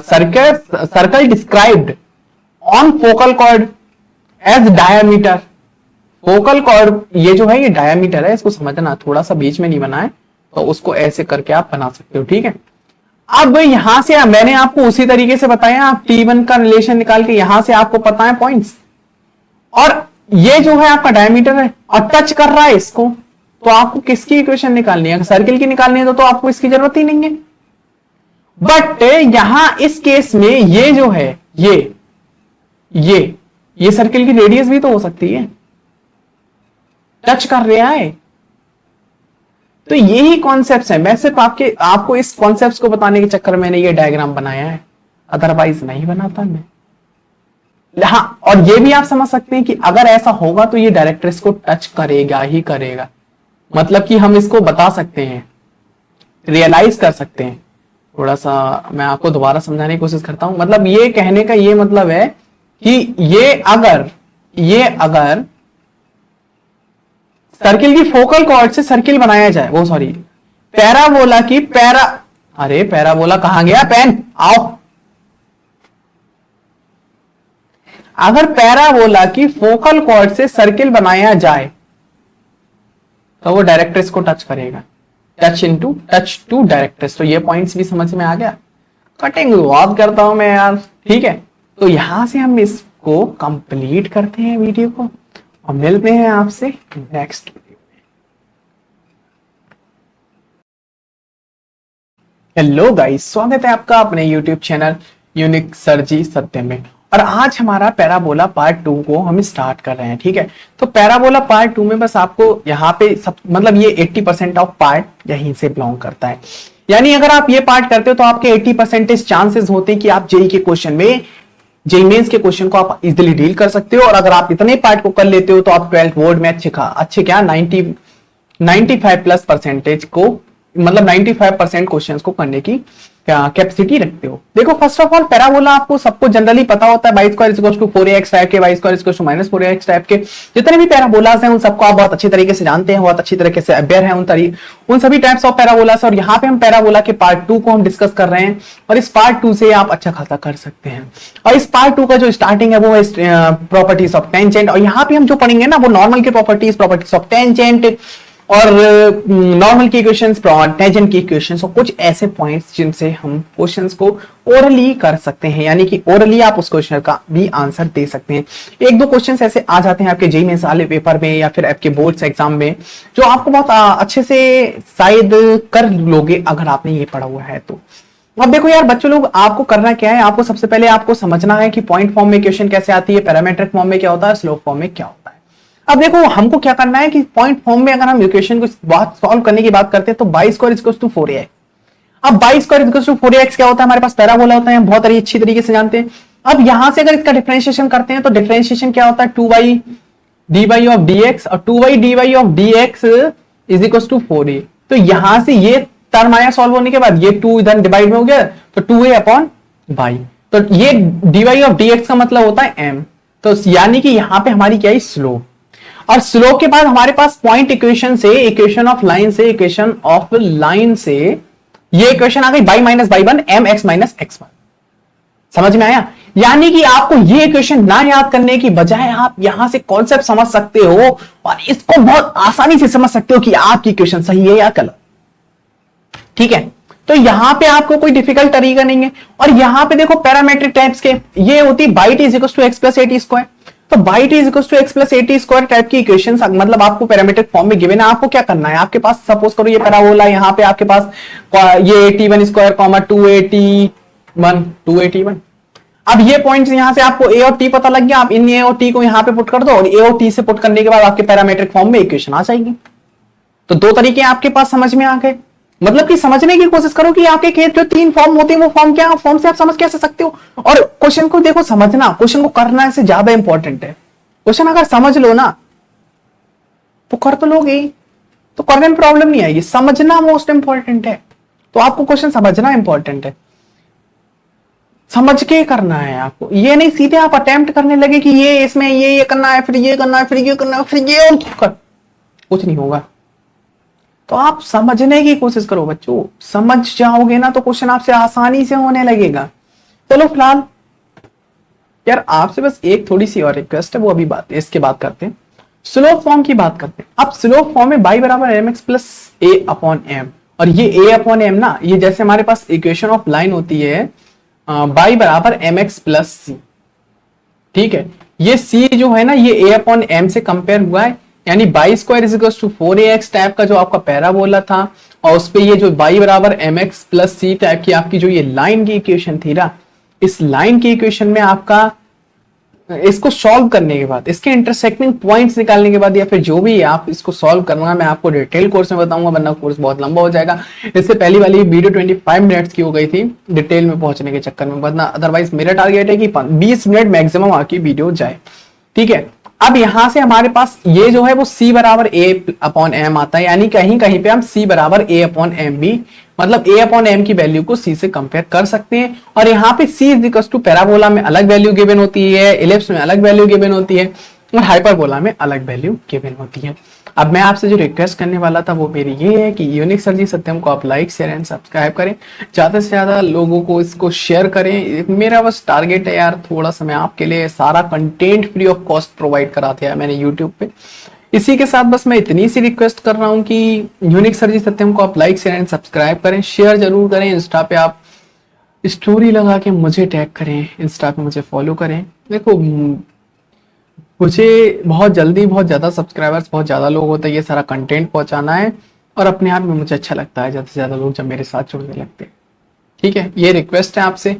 circle described on focal chord as diameter. Focal chord ये जो है, ये डायमीटर है, इसको समझना, थोड़ा सा बीच में नहीं बना है, तो उसको ऐसे करके आप बना सकते हो। ठीक है, अब यहां से मैंने आपको उसी तरीके से बताया, आप T1 का रिलेशन निकाल के यहां से आपको पता है पॉइंट्स, और ये जो है आपका डायमीटर है और टच कर रहा है इसको, तो आपको किसकी इक्वेशन निकालनी है? सर्किल की निकालनी है तो आपको इसकी जरूरत ही नहीं है। बट यहां इस केस में ये जो है, ये सर्किल की रेडियस भी तो हो सकती है, टच कर रहा है। तो यही कॉन्सेप्ट्स है। मैं सिर्फ आपको इस कॉन्सेप्ट्स को बताने के चक्कर में मैंने ये डायग्राम बनाया है, अदरवाइज नहीं बनाता मैं। हाँ, और ये भी आप समझ सकते हैं कि अगर ऐसा होगा तो ये डायरेक्ट्रिक्स को टच करेगा ही करेगा, मतलब कि हम इसको बता सकते हैं, रियलाइज कर सकते हैं। थोड़ा सा मैं आपको दोबारा समझाने की कोशिश करता हूं। मतलब ये कहने का ये मतलब है कि ये अगर सर्किल की फोकल कॉर्ड से सर्किल बनाया जाए, वो सॉरी पैराबोला की अरे पैराबोला कहां गया पेन, आओ। अगर पैराबोला की फोकल कॉर्ड से सर्किल बनाया जाए तो वो डायरेक्ट्रिक्स को टच करेगा, टच टू डायरेक्ट्रिक्स। तो ये पॉइंट्स भी समझ में आ गया। कटिंग बहुत करता हूं मैं यार, ठीक है। तो यहां से हम इसको कंप्लीट करते हैं वीडियो को, और मिलते हैं आपसे नेक्स्ट वीडियो में। हेलो गाइस, स्वागत है आपका अपने यूट्यूब चैनल यूनिक सर्जी सत्य में। और आज हमारा पैराबोला पार्ट 2 को हम स्टार्ट कर रहे हैं, ठीक है। तो पैराबोला पार्ट 2 में बस आपको यहाँ पे सब, मतलब ये 80% ऑफ पार्ट यहीं से बिलोंग करता है। यानी अगर आप ये पार्ट करते हो तो आपके 80% चांसेस होते हैं कि आप जेई के क्वेश्चन में, जेई मेंस के क्वेश्चन को आप इजीली डील कर सकते हो। और अगर आप इतने पार्ट को कर लेते हो तो आप 12th बोर्ड में अच्छे क्या 95+ को, मतलब 95% क्वेश्चंस को करने की कैपेसिटी रखते हो। देखो, फर्स्ट ऑफ ऑल पैराबोला आपको सबको जनरली पता होता है, y² 4ax टाइप के, y² -4ax टाइप के जितने भी पैराबोलास हैं उन सबको आप बहुत अच्छी तरीके से जानते हैं, बहुत अच्छी तरीके से अवेयर हैं उन सभी टाइप्स ऑफ पैराबोलास। और यहाँ पे हम पैराबोला के पार्ट 2 को हम डिस्कस कर रहे हैं, और इस पार्ट 2 से आप अच्छा खासा कर सकते हैं। और इस पार्ट 2 का जो स्टार्टिंग है वो है प्रॉपर्टीज ऑफ टेंजेंट, और यहाँ पे हम जो पढ़ेंगे ना वो नॉर्मल के प्रॉपर्टीज ऑफ टेंजेंट, और नॉर्मल की इक्वेशंस, टेंजेंट की इक्वेशंस और कुछ ऐसे पॉइंट्स जिनसे हम क्वेश्चंस को ओरली कर सकते हैं, यानी कि ओरली आप उस क्वेश्चन का भी आंसर दे सकते हैं। एक दो क्वेश्चंस ऐसे आ जाते हैं आपके जेईई मेंस वाले पेपर में या फिर आपके बोर्ड्स एग्जाम में, जो आपको बहुत अच्छे से शायद कर लोगे अगर आपने ये पढ़ा हुआ है तो। अब देखो यार बच्चों लोग, आपको करना क्या है, आपको सबसे पहले आपको समझना है कि पॉइंट फॉर्म में इक्वेशन कैसे आती है, पैरामीट्रिक फॉर्म में क्या होता है, स्लोप फॉर्म में क्या होता है। अब देखो हमको क्या करना है कि पॉइंट फॉर्म में अगर हम इक्वेशन को बात सॉल्व करने की बात करते हैं तो by square equals to 4ax। अब by square equals to 4ax क्या होता है, हमारे पास पैराबोला होता है, हम बहुत अच्छी तरीके से जानते हैं। अब यहां से अगर इसका डिफरेंशिएशन करते हैं तो डिफरेंशिएशन क्या होता है, 2y dy ऑफ dx, और 2y dy of dx is equals to 4a। तो यहां से ये टर्म आया सॉल्व होने के बाद, ये 2 इधर डिवाइड में हो गया तो 2a अपॉन y। तो ये dy ऑफ dx का मतलब होता है m। तो यानी कि यहां पे हमारी क्या है, स्लोप। और स्लोप के बाद हमारे पास पॉइंट इक्वेशन से, इक्वेशन ऑफ लाइन से, इक्वेशन ऑफ लाइन से ये इक्वेशन आ गई y minus y 1 m x minus x 1। समझ में आया? यानी कि आपको ये इक्वेशन ना याद करने की बजाय आप यहां से कॉन्सेप्ट समझ सकते हो और इसको बहुत आसानी से समझ सकते हो कि आपकी इक्वेशन सही है या गलत। ठीक है, तो यहां पे आपको कोई डिफिकल्ट तरीका नहीं है। और यहां पे देखो पैरामेट्रिक टाइप्स के ये होती by T is equal to X plus A T square. तो by T is equal to X plus A T square type की इक्वेशन मतलब आपको पैरामीट्रिक फॉर्म में गिवन है। आपको क्या करना है, आपके पास सपोज करो ये पैराबोला, यहाँ पे आपके पास ये टी1 स्क्वायर कॉमा 2a t1। अब ये पॉइंट्स यहां से आपको ए और टी पता लग गया, आप इन ए और टी को यहां पे पुट कर दो और ए और टी से पुट करने के बाद आपके पैरामीट्रिक फॉर्म में इक्वेशन आ जाएगी। तो दो तरीके आपके पास समझ में आ गए। मतलब कि समझने की कोशिश करो कि आपके खेत जो 3 फॉर्म होते हैं वो फॉर्म क्या, फॉर्म से आप समझ कैसे सकते हो। और क्वेश्चन को देखो, समझना, क्वेश्चन को करना से ज्यादा इंपॉर्टेंट है। क्वेश्चन अगर समझ लो ना तो कर तो लोगे, तो करने में प्रॉब्लम नहीं आएगी। समझना मोस्ट इंपॉर्टेंट है, तो आपको क्वेश्चन समझना इंपॉर्टेंट है, समझ के करना है आपको। ये नहीं सीधे आप अटेम्प्ट करने लगे कि ये इसमें ये करना है, फिर ये करना है, फिर ये करना है, फिर ये और कर, कुछ नहीं होगा। तो आप समझने की कोशिश करो बच्चों, समझ जाओगे ना तो क्वेश्चन आपसे आसानी से होने लगेगा। चलो फिलहाल यार आपसे बस एक थोड़ी सी और रिक्वेस्ट है, वो अभी बात इसके बात करते हैं, स्लोप फॉर्म की बात करते हैं। अब स्लोप फॉर्म में बाई बराबर एम एक्स प्लस ए अपॉन एम, और ये ए अपॉन एम ना, ये जैसे हमारे पास इक्वेशन ऑफ लाइन होती है बाई बराबर एम एक्स प्लस सी। ठीक है, ये सी जो है ना ये ए अपॉन एम से कंपेयर हुआ है, यानी y square is equal to 4ax type का जो आपका पैराबोला था, और उस पे ये जो बाई बराबर m x plus c type की आपकी जो ये लाइन की इक्वेशन थी ना, इस लाइन की इक्वेशन में आपका इसको सॉल्व करने के बाद, इसके इंटरसेक्टिंग पॉइंट्स निकालने के बाद, या फिर जो भी आप इसको सॉल्व करना है मैं आपको डिटेल कोर्स में बताऊंगा, वरना कोर्स बहुत लंबा हो जाएगा। इससे पहली वाली वीडियो 25 मिनट्स की हो गई थी डिटेल में पहुंचने के चक्कर में, वरना अदरवाइज मेरा टारगेट है कि 20 मिनट मैक्सिमम आपकी वीडियो जाए। ठीक है, अब यहां से हमारे पास ये जो है वो c बराबर a अपॉन एम आता है, यानी कहीं कहीं पे हम c बराबर a अपॉन एम भी, मतलब a अपॉन एम की वैल्यू को c से कंपेयर कर सकते हैं। और यहाँ पे c is equal to parabola में अलग वैल्यू गिवन होती है, इलिप्स में अलग वैल्यू गिवन होती है, और हाइपरबोला में अलग वैल्यू गिवन होती है। अब मैं आपसे जो रिक्वेस्ट करने वाला था वो मेरी ये है कि यूनिक सर जी सत्यम को आप लाइक शेयर एंड सब्सक्राइब करें, ज्यादा से ज्यादा लोगों को इसको शेयर करें। मेरा बस टारगेट है यार, थोड़ा सा मैं आपके लिए सारा content free of cost provide कराते हैं मैंने यूट्यूब पे। इसी के साथ बस मैं इतनी सी रिक्वेस्ट कर रहा हूँ कि यूनिक सर जी सत्यम को आप लाइक शेयर एंड सब्सक्राइब करें, शेयर जरूर करें, इंस्टा पे आप स्टोरी लगा के मुझे टैग करें, इंस्टा पे मुझे फॉलो करें। देखो मुझे बहुत जल्दी बहुत ज्यादा सब्सक्राइबर्स, बहुत ज्यादा लोग होते हैं, ये सारा कंटेंट पहुंचाना है, और अपने आप में मुझे अच्छा लगता है ज्यादा से ज्यादा लोग जब मेरे साथ जुड़ने लगते हैं। ठीक है, ये रिक्वेस्ट है आपसे।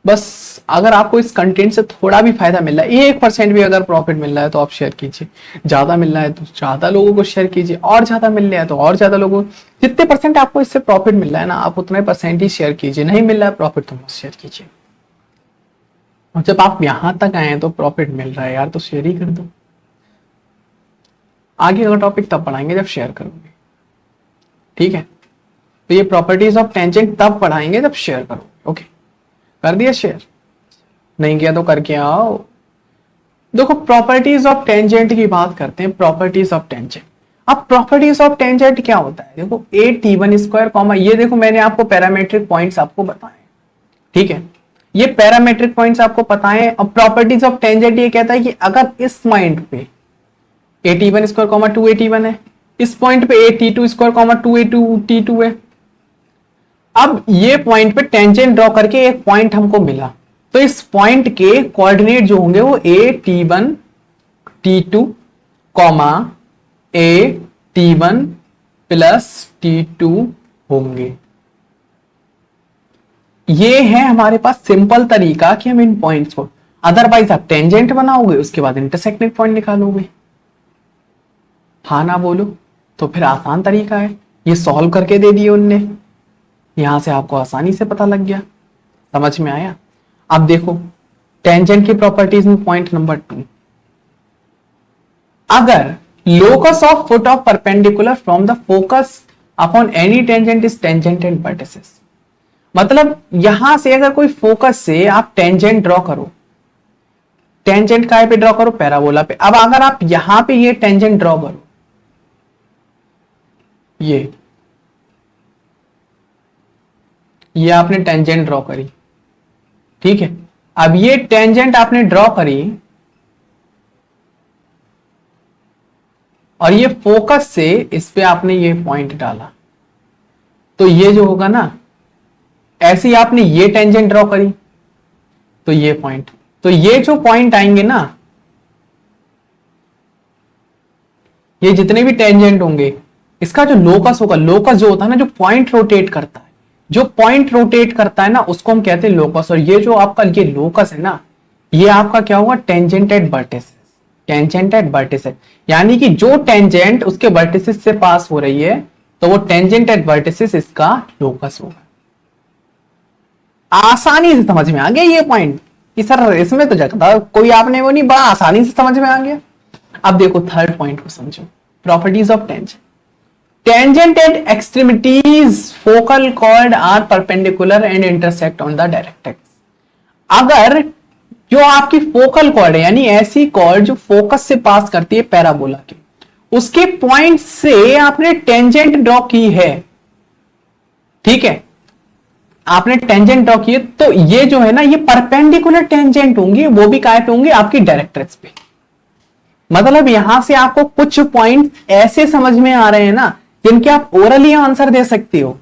बस अगर आपको इस कंटेंट से थोड़ा भी फायदा मिल रहा है, 1% भी अगर प्रॉफिट मिल रहा है तो आप शेयर कीजिए, ज्यादा मिल रहा है तो ज्यादा लोगों को शेयर कीजिए, और ज्यादा मिल रहा है तो और ज्यादा लोगों, जितने परसेंट आपको इससे प्रॉफिट मिल रहा है ना आप उतने परसेंट ही शेयर कीजिए। नहीं मिल रहा है प्रॉफिट तो मत शेयर कीजिए। और जब आप यहां तक आए हैं तो प्रॉफिट मिल रहा है यार तो शेयर ही कर दो। आगे का टॉपिक तब पढ़ाएंगे जब शेयर करोगे। ठीक है, तो ये प्रॉपर्टीज ऑफ टेंजेंट तब पढ़ाएंगे जब शेयर करोगे। ओके, कर दिया शेयर? नहीं किया तो करके आओ। देखो प्रॉपर्टीज ऑफ टेंजेंट की बात करते हैं, प्रॉपर्टीज ऑफ टेंजेंट। अब प्रॉपर्टीज ऑफ टेंजेंट क्या होता है, देखो ए टी1 स्क्वायर कॉमा, ये देखो मैंने आपको पैरामीट्रिक पॉइंट्स आपको बताए। ठीक है, ये पैरामीट्रिक पॉइंट्स आपको पता है। अब प्रॉपर्टीज ऑफ टेंजेंट ये कहता है कि अगर इस पॉइंट पे a t1 square comma 2a t1 है, इस पॉइंट पे a t two square comma 2a2t2 है। अब ये पॉइंट पे टेंजेंट ड्रॉ करके एक पॉइंट हमको मिला, तो इस पॉइंट के कोऑर्डिनेट जो होंगे वो a t1 t2 comma a t1 plus t2 होंगे। ये है हमारे पास सिंपल तरीका कि हम इन पॉइंट्स को, अदरवाइज आप टेंजेंट बनाओगे उसके बाद इंटरसेक्टिंग पॉइंट निकालोगे। हाँ ना बोलो, तो फिर आसान तरीका है, ये सॉल्व करके दे दिए उनने, यहां से आपको आसानी से पता लग गया। समझ में आया? अब देखो टेंजेंट की प्रॉपर्टीज में पॉइंट नंबर 2, अगर locus of foot of perpendicular from the focus upon any tangent is tangent and vertices, मतलब यहां से अगर कोई फोकस से आप टेंजेंट ड्रॉ करो, टेंजेंट काय पे ड्रॉ करो? पैराबोला पे। अब अगर आप यहां पे ये टेंजेंट ड्रॉ करो, ये आपने टेंजेंट ड्रॉ करी, ठीक है। अब ये टेंजेंट आपने ड्रॉ करी और ये फोकस से इस पे आपने ये पॉइंट डाला, तो ये जो होगा ना, ऐसे ही आपने ये टेंजेंट ड्रॉ करी तो ये पॉइंट, तो ये जो पॉइंट आएंगे ना, ये जितने भी टेंजेंट होंगे, इसका जो लोकस होगा, लोकस जो होता है ना, जो पॉइंट रोटेट करता है, जो पॉइंट रोटेट करता है ना, उसको हम कहते हैं लोकस। और ये जो आपका ये लोकस है ना, ये आपका क्या होगा? Tangent at vertices, tangent at vertices, यानी कि जो टेंजेंट उसके वर्टिसेस से पास हो रही है, तो वो टेंजेंट एट वर्टिसेस इसका लोकस होगा। आसानी से समझ में आ गया ये पॉइंट कि सर इसमें तो जगह कोई आपने वो नहीं, बड़ा आसानी से समझ में आ गया। अब देखो थर्ड पॉइंट को समझो, properties of tangent. Tangent at extremities focal chord are perpendicular and intersect on the direct axis. अगर जो आपकी फोकल कॉर्ड है, यानी ऐसी कॉर्ड जो फोकस से पास करती है पैराबोला के, उसके पॉइंट से आपने टेंजेंट ड्रॉ की है, ठीक है, आपने टेंजेंट ड्रॉ की है, तो ये जो है ना, ये परपेंडिकुलर टेंजेंट होंगी, वो भी काय पे होंगी? आपकी डायरेक्ट्रिक्स पे। मतलब यहां से आपको कुछ पॉइंट ऐसे समझ में आ रहे हैं ना, जिनके आप ओरली आंसर दे सकते हो।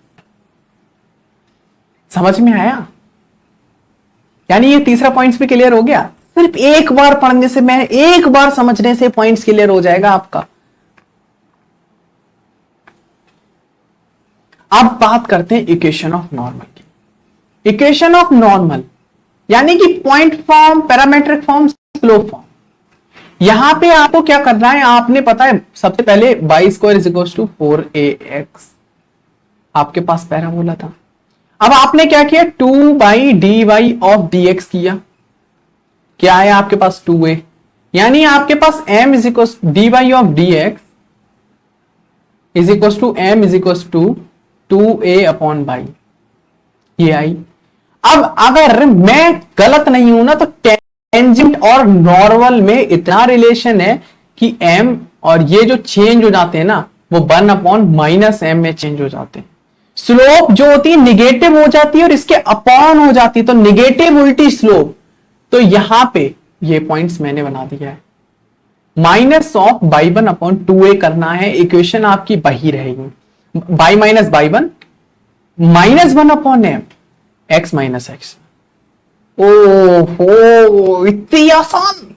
समझ में आया? यानी ये तीसरा पॉइंट्स भी क्लियर हो गया। सिर्फ एक बार पढ़ने से, मैं एक बार समझने से पॉइंट्स क्लियर हो जाएगा आपका। अब बात करते हैं इक्वेशन ऑफ नॉर्मल की। इक्वेशन ऑफ नॉर्मल यानी कि point form, parametric form, slope form. यहां पे आपको क्या करना है, आपने पता है सबसे पहले y square is equal to 4ax, आपके पास पैराबोला था। अब आपने क्या किया, 2/dy ऑफ dx किया, क्या है आपके पास? 2a, यानी आपके पास m is equal dy of dx is equal to m is equal to 2a upon y, ये आई। अब अगर मैं गलत नहीं हूं ना, तो टेंजेंट और नॉर्मल में इतना रिलेशन है कि m और ये जो चेंज हो जाते हैं ना, वो 1 अपॉन माइनस m में चेंज हो जाते हैं। स्लोप जो होती है निगेटिव हो जाती है और इसके अपॉन हो जाती है, तो निगेटिव उल्टी स्लोप। तो यहां पे ये पॉइंट्स मैंने बना दिया है, minus of by 1 upon 2a करना है, इक्वेशन आपकी वही रहेगी, by minus y 1 minus 1 upon m x minus x. ओहो, इतनी आसान,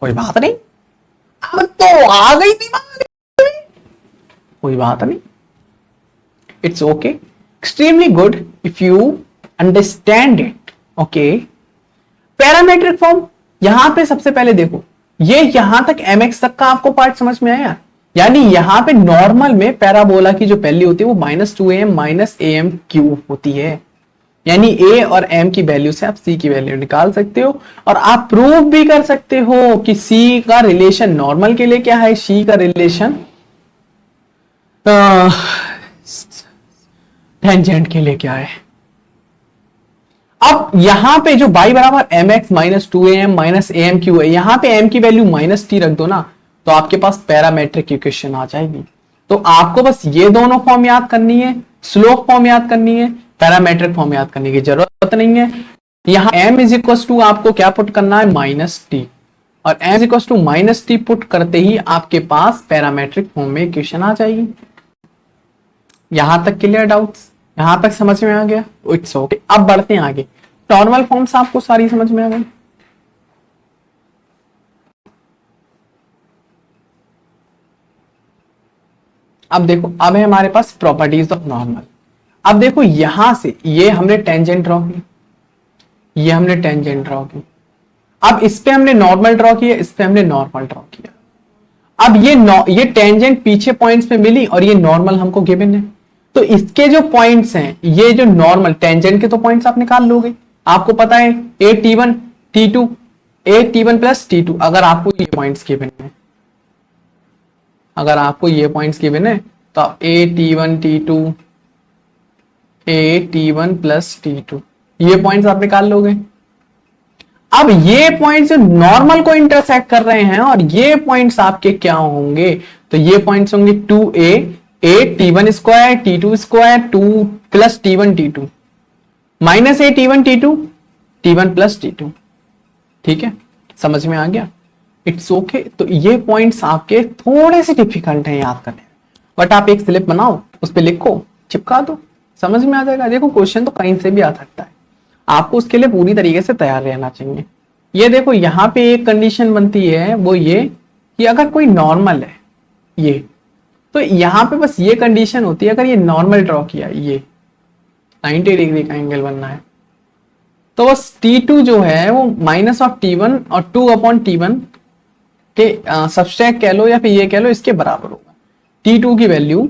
कोई बात नहीं, अब तो आ गई दिमाग में, कोई बात नहीं, it's okay, extremely good if you understand it. Okay, parametric form, यहां पे सबसे पहले देखो, ये यहां तक mx तक का आपको पार्ट समझ में आया, यानी यहां पे नॉर्मल में पैराबोला की जो वैल्यू होती है वो -2am माइनस am क्यूब होती है, यानी a और m की वैल्यू से आप c की वैल्यू निकाल सकते हो, और आप प्रूव भी कर सकते हो कि c का रिलेशन नॉर्मल के लिए क्या है, c का रिलेशन टेंजेंट के लिए क्या है। अब यहां पे जो y बराबर mx minus 2am minus am Q है, यहां पे m की वैल्यू -t रख दो ना, तो आपके पास पैरामेट्रिक इक्वेशन आ जाएगी। तो आपको बस ये दोनों फॉर्म याद करनी है, स्लोप फॉर्म याद करनी है, पैरामेट्रिक फॉर्म याद करने की जरूरत नहीं है। यहां m इज इक्वल टू आपको क्या पुट करना है, -t, और m equal to minus t put करते ही आपके पास पैरामेट्रिक फॉर्म में इक्वेशन आ जाएगी। यहां तक क्लियर डाउट्स? यहां तक समझ में आ गया? It's okay. अब बढ़ते हैं आगे। नॉर्मल फॉर्म्स आपको सारी समझ में आ गई। अब देखो, अब है हमारे पास प्रॉपर्टीज ऑफ नॉर्मल। अब देखो यहां से ये हमने टेंजेंट ड्रॉ की, ये हमने टेंजेंट ड्रॉ की। अब इस पे हमने नॉर्मल ड्रॉ किया, इस पे हमने नॉर्मल ड्रॉ किया। अब ये टेंजेंट पीछे पॉइंट्स पे मिली और ये नॉर्मल हमको गिवन है, तो इसके जो पॉइंट्स हैं, ये जो नॉर्मल टेंजेंट के तो पॉइंट्स आप निकाल लोगे। आपको पता है a t one t two, a t one plus t two. अगर आपको ये पॉइंट्स गिवन है, अगर आपको ये पॉइंट्स गिवन है तो आप a t one t two, a t one plus t two, ये पॉइंट्स आप निकाल लोगे। अब ये पॉइंट्स जो नॉर्मल को इंटरसेक्ट कर रहे हैं और ये पॉइंट्स आपके क्या होंगे, तो ये पॉइंट्स होंगे 2a, a t one square t two square 2 plus t one t two minus a t one t two, t one plus t two. ठीक है, समझ में आ गया? It's okay. तो ये पॉइंट्स आपके थोड़े से डिफिकल्ट हैं याद करने, बट आप एक स्लिप बनाओ, उस पर लिखो, चिपका दो, समझ में आ जाएगा। देखो क्वेश्चन तो कहीं से भी आ सकता है, आपको उसके लिए पूरी तरीके से तैयार रहना चाहिए। ये देखो यहाँ पे एक कंडीशन बनती है, वो ये कि अगर कोई नॉर्मल है ये, तो यहाँ पे बस ये कंडीशन होती है, अगर ये नॉर्मल ड्रॉ किया, ये 90 डिग्री का एंगल बनना है, तो बस T2 जो है वो माइनस ऑफ T1 और 2 अपॉन T1 के सबस्ट्रैक्ट कह लो या फिर ये कह लो, इसके बराबर होगा। T2 की वैल्यू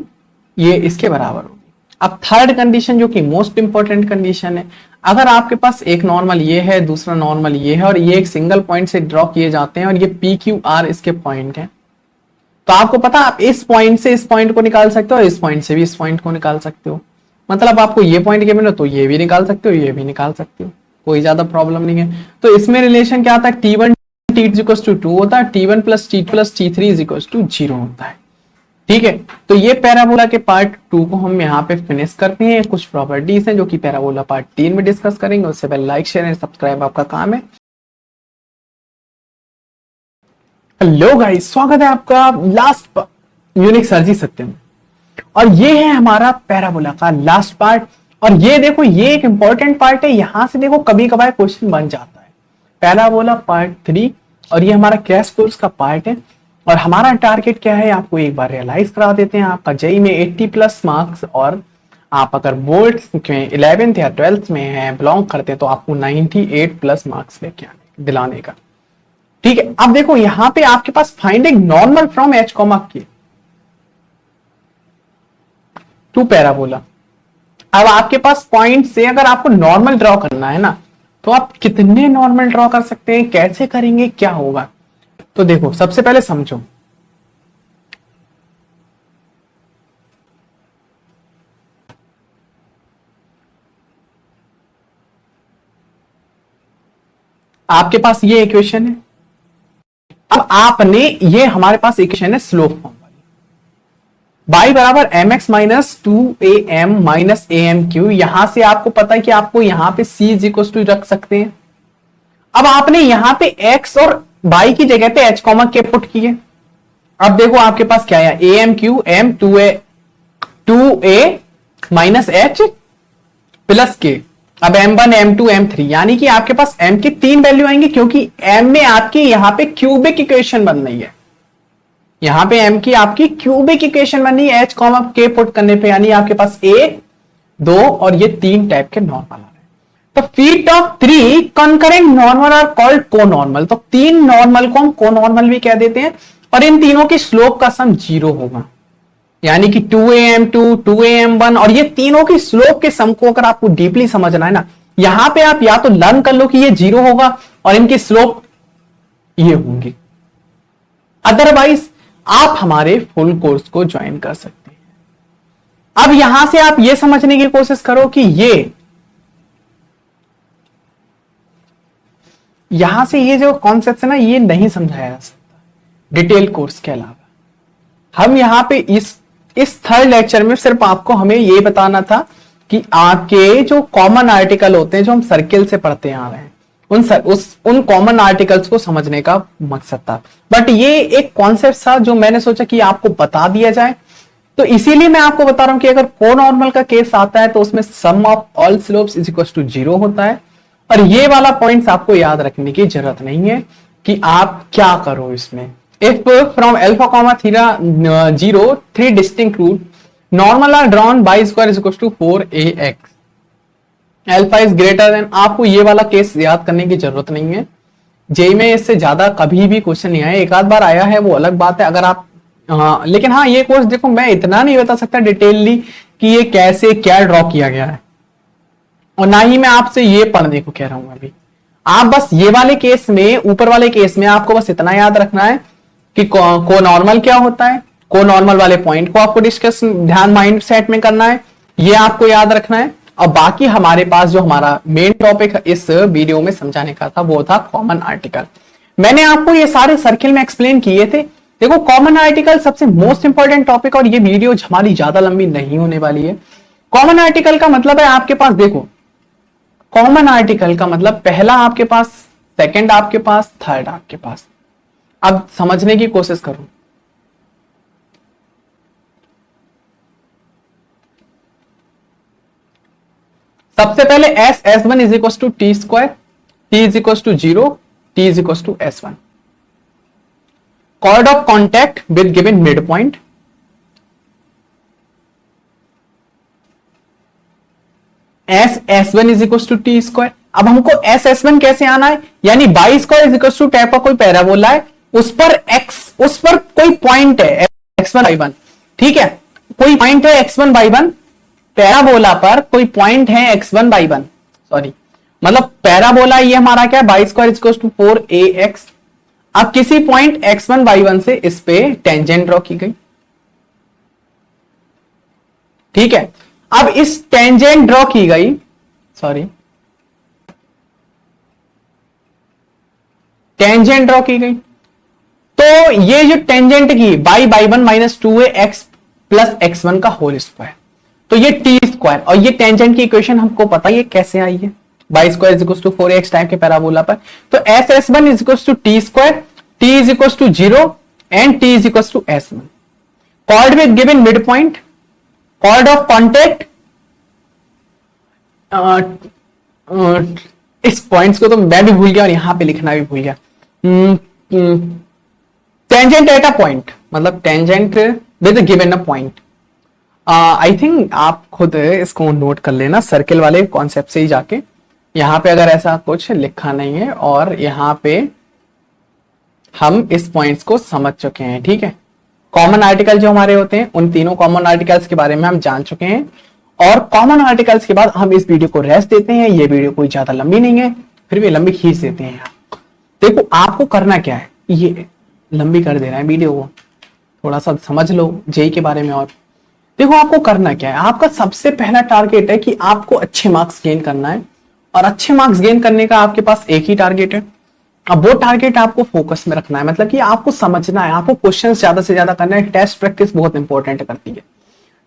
ये इसके बराबर होगी। अब थर्ड कंडीशन जो कि मोस्ट इंपॉर्टेंट कंडीशन है, अगर आपके पास एक नॉर्मल ये है, दूसरा नॉर्मल ये है और ये एक सिंगल पॉइंट से ड्रॉ किए जाते हैं और ये पी क्यू आर इसके पॉइंट है, तो आपको पता आप इस पॉइंट से इस पॉइंट को निकाल सकते हो और इस पॉइंट से भी इस पॉइंट को निकाल सकते हो। मतलब आपको ये पॉइंट गिवन है तो ये भी निकाल सकते हो, ये भी निकाल सकते हो, कोई ज्यादा प्रॉब्लम नहीं है। तो इसमें रिलेशन क्या आता है, T1 T इक्वल्स टू 2 होता है, T1 plus T3 equals to 0 होता है। ठीक है, तो ये पैराबोला के पार्ट 2 को हम यहाँ पे फिनिश करते हैं। कुछ प्रॉपर्टीज हैं जो कि पैराबोला पार्ट 3 में डिस्कस करेंगे। उससे पहले लाइक शेयर एंड सब्सक्राइब आपका काम है। हेलो गाइस, स्वागत है आपका लास्ट यूनिक सर्जी सत्यम, और ये है हमारा पैराबोला का लास्ट पार्ट। और ये देखो, ये एक इंपॉर्टेंट पार्ट है, यहां से देखो कभी कभार क्वेश्चन बन जाता है। पैराबोला पार्ट 3 और ये हमारा क्रैश कोर्स का पार्ट है। और हमारा टारगेट क्या है, आपको एक बार रियलाइज करा देते हैं। आपका जेई में 80 प्लस मार्क्स, और आप अगर बोर्ड में 11th या 12th में है, बिलोंग करते हैं, तो आपको 98 प्लस मार्क्स लेके आने दिलाने का। ठीक है, अब देखो यहां पे आपके पास finding normal from H comma K to parabola. अब आपके पास पॉइंट से अगर आपको नॉर्मल ड्रॉ करना है ना, तो आप कितने नॉर्मल ड्रॉ कर सकते हैं, कैसे करेंगे, क्या होगा। तो देखो, सबसे पहले समझो, आपके पास ये इक्वेशन है। अब आपने, ये हमारे पास इक्वेशन है स्लोप फॉर्म वाली, y बराबर m x minus 2am minus am cube. यहां से आपको पता है कि आपको यहां पे c इज इक्वल टू रख सकते हैं। अब आपने यहां पे x और y की जगह पे h कॉमा के पुट किए। अब देखो आपके पास क्या है, am Q m 2a minus h plus के। अब m1 m2 m3, यानी कि आपके पास m की 3 वैल्यू आएंगी, क्योंकि m में आपकी यहां पे क्यूबिक इक्वेशन बन रही है। यहां पे m की आपकी क्यूबिक इक्वेशन बन रही है h कॉमा के पुट करने पे, यानी आपके पास 1 2 और ये 3 टाइप के नॉर्मल आ रहे हैं। तो feet of 3 concurrent normal are called conormal. तो 3 नॉर्मल को हम कोनॉर्मल भी कह देते हैं, और इन तीनों की स्लोप का सम 0 होगा। यानी कि 2am2 2am1, और ये तीनों की स्लोप के सम को अगर आपको डीपली समझना है ना, यहां पे आप या तो लर्न कर लो कि ये 0 होगा और इनकी स्लोप ये होंगी, अदरवाइज आप हमारे फुल कोर्स को ज्वाइन कर सकते हैं। अब यहां से आप ये समझने की कोशिश करो कि यहां से ये जो कॉन्सेप्ट है ना, ये नहीं समझाया जा सकता डिटेल कोर्स के अलावा। हम यहां पे इस थर्ड लेक्चर में सिर्फ आपको हमें ये बताना था कि आपके जो कॉमन आर्टिकल होते हैं, जो हम सर्किल से पढ़ते आ रहे हैं, उन कॉमन आर्टिकल्स को समझने का मकसद था। बट ये एक कॉन्सेप्ट था जो मैंने सोचा कि आपको बता दिया जाए, तो इसीलिए मैं आपको बता रहा हूं कि अगर कोनॉर्मल का केस आता है तो उसमें sum of all slopes is equal to 0 होता है। और ये वाला पॉइंट्स आपको याद रखने की जरूरत नहीं है कि आप क्या करो इसमें। If from alpha comma theta 0 3 distinct root normal are drawn y square is equal to 4ax alpha is greater than, आपको ये वाला केस याद करने की जरूरत नहीं है। जेई में इससे ज्यादा कभी भी क्वेश्चन नहीं आया, एक आध बार आया है वो अलग बात है। अगर आप लेकिन हाँ ये कोर्स देखो मैं इतना नहीं बता सकता डिटेलली कि ये कैसे क्या ड्रॉ किया गया है, और ना ही मैं आपसे ये पढ़ने को कह रहा हूं अभी। आप बस ये वाले केस में, ऊपर वाले केस में आपको बस इतना याद रखना है कि कोनॉर्मल क्या होता है, कोनॉर्मल वाले पॉइंट को आपको डिस्कस ध्यान माइंड सेट में करना है, ये आपको याद रखना है। और बाकी हमारे पास जो हमारा मेन टॉपिक इस वीडियो में समझाने का था वो था कॉमन आर्टिकल। मैंने आपको ये सारे सर्किल में एक्सप्लेन किए थे। देखो कॉमन आर्टिकल सबसे मोस्ट इंपॉर्टेंट टॉपिक, और ये वीडियो हमारी ज्यादा लंबी नहीं होने वाली है। कॉमन आर्टिकल का मतलब है आपके पास, देखो कॉमन आर्टिकल का मतलब पहला आपके पास, सेकंड आपके पास, थर्ड आपके पास। अब समझने की कोशिश करो। सबसे पहले S1 is equal to t square, t is equal to 0, t is equal to S1। chord of contact with given midpoint, S1 is equal to t square. अब हमको S1 कैसे आना है, यानी y square is equal to type का कोई parabola है, उस पर कोई पॉइंट है x1/1, ठीक है, कोई पॉइंट है x1/1, पैराबोला पर कोई पॉइंट है x1/1, सॉरी मतलब पैराबोला ये हमारा क्या है, y square is equal to 4ax। अब किसी पॉइंट x1/1 से इस पे टेंजेंट ड्रॉ की गई, ठीक है। अब इस टेंजेंट ड्रॉ की गई, सॉरी टेंजेंट ड्रॉ की गई, तो ये जो टेंजेंट की y/1 minus 2ax plus x1 का होल स्क्वायर, तो ये टी स्क्वायर। और ये टेंजेंट की इक्वेशन हमको पता है ये कैसे आई है, y square is equal to 4x type के पैराबोला पर। तो S1 is equal to t square, t is equal to 0 and t is equal to S1। Chord with given mid point, chord of contact, इस points को तो मैं भी भूल गया और यहां पे लिखना भी भूल गया। टेंजेंट एट अ पॉइंट, मतलब tangent with given a point. I think आप खुद इसको नोट कर लेना सर्किल वाले कॉन्सेप्ट से ही जाके। यहां पे अगर ऐसा कुछ लिखा नहीं है, और यहां पे हम इस पॉइंट्स को समझ चुके हैं, ठीक है। कॉमन आर्टिकल जो हमारे होते हैं उन तीनों कॉमन आर्टिकल्स के बारे में हम जान चुके हैं, और कॉमन आर्टिकल्स के बाद हम इस वीडियो को रेस्ट देते हैं। ये वीडियो कोई ज्यादा लंबी नहीं है, फिर भी लंबी खींच देते हैं। देखो आपको करना क्या है, ये लंबी कर दे रहा है वीडियो को, थोड़ा सा समझ लो जेई के बारे में। और देखो आपको करना क्या है, आपका सबसे पहला टारगेट है कि आपको अच्छे मार्क्स गेन करना है, और अच्छे मार्क्स गेन करने का आपके पास एक ही टारगेट है। अब वो टारगेट आपको फोकस में रखना है, मतलब कि आपको समझना है, आपको क्वेश्चंस ज्यादा से ज्यादा करना है। टेस्ट प्रैक्टिस बहुत इंपॉर्टेंट करती है।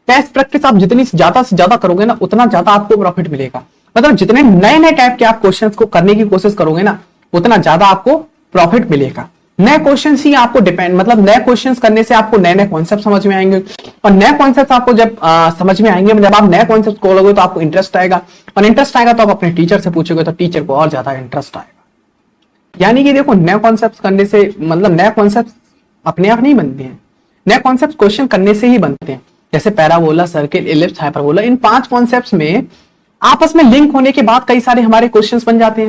टेस्ट प्रैक्टिस आप जितनी ज्यादा से ज्यादा करोगे ना, उतना ज्यादा आपको प्रॉफिट मिलेगा। मतलब जितने नए नए टाइप के आप क्वेश्चंस को करने की कोशिश करोगे ना, उतना ज्यादा आपको प्रॉफिट मिलेगा। नए क्वेश्चन ही आपको डिपेंड, मतलब नए क्वेश्चंस करने से आपको नए नए कॉन्सेप्ट समझ में आएंगे, और नए कॉन्सेप्ट आपको जब समझ में आएंगे, जब आप नए कॉन्सेप्ट खोलोगे तो आपको इंटरेस्ट आएगा, और इंटरेस्ट आएगा तो आप अपने टीचर से पूछोगे तो टीचर को और ज्यादा इंटरेस्ट आएगा। यानी कि देखो नए कॉन्सेप्ट करने से, मतलब नए कॉन्सेप्ट अपने आप नहीं बनते हैं, नए कॉन्सेप्ट क्वेश्चन करने से ही बनते हैं। जैसे पैराबोला, सर्किल, इलिप्स, हाइपरबोला, इन 5 कॉन्सेप्ट्स में आपस में लिंक होने के बाद कई सारे हमारे क्वेश्चंस बन जाते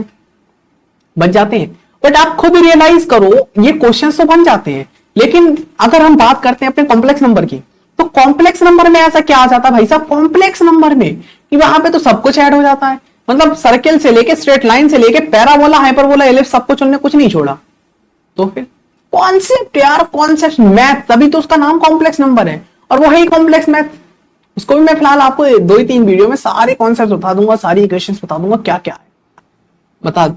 हैं। बट आप खुद रियलाइज करो ये क्वेश्चंस तो बन जाते हैं, लेकिन अगर हम बात करते हैं अपने कॉम्प्लेक्स नंबर की, तो कॉम्प्लेक्स नंबर में ऐसा क्या आ जाता है भाई साहब, कॉम्प्लेक्स नंबर में कि वहां पे तो सब कुछ ऐड हो जाता है। मतलब सर्किल से लेके, स्ट्रेट लाइन से लेके, पैराबोला, हाइपरबोला, इलिप्स, सब कुछ उन्होंने कुछ नहीं छोड़ा। तो फिर कॉन्सेप्ट यार, कॉन्सेप्ट मैथ, तभी तो उसका नाम कॉम्प्लेक्स नंबर है, और वो है ही कॉम्प्लेक्स मैथ। उसको भी मैं फिलहाल आपको 2-3 वीडियो में सारे कॉन्सेप्ट बता दूंगा, सारी इक्वेशंस बता दूंगा, क्या क्या है बता।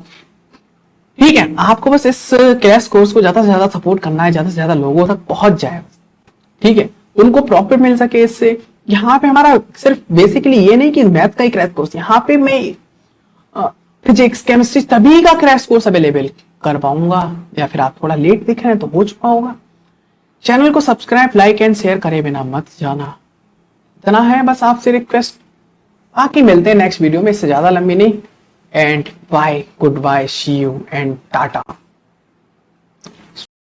ठीक है, आपको बस इस क्रैश कोर्स को ज्यादा से ज्यादा सपोर्ट करना है, ज्यादा से ज्यादा लोगों तक पहुंच जाए, ठीक है, उनको प्रॉफिट मिल सके इससे। यहाँ पे हमारा सिर्फ बेसिकली ये नहीं कि मैथ का ही क्रैश कोर्स, यहाँ पे मैं फिजिक्स, केमिस्ट्री सभी का क्रैश कोर्स अवेलेबल करवाऊंगा, या फिर आप थोड़ा लेट देख रहे हैं तो हो चुका होगा। चैनल को सब्सक्राइब, लाइक एंड शेयर करे बिना मत जाना। इतना है बस आपसे रिक्वेस्ट। बाकी मिलते हैं नेक्स्ट वीडियो में, इससे ज्यादा लंबी नहीं। And bye, good bye, see you and Tata.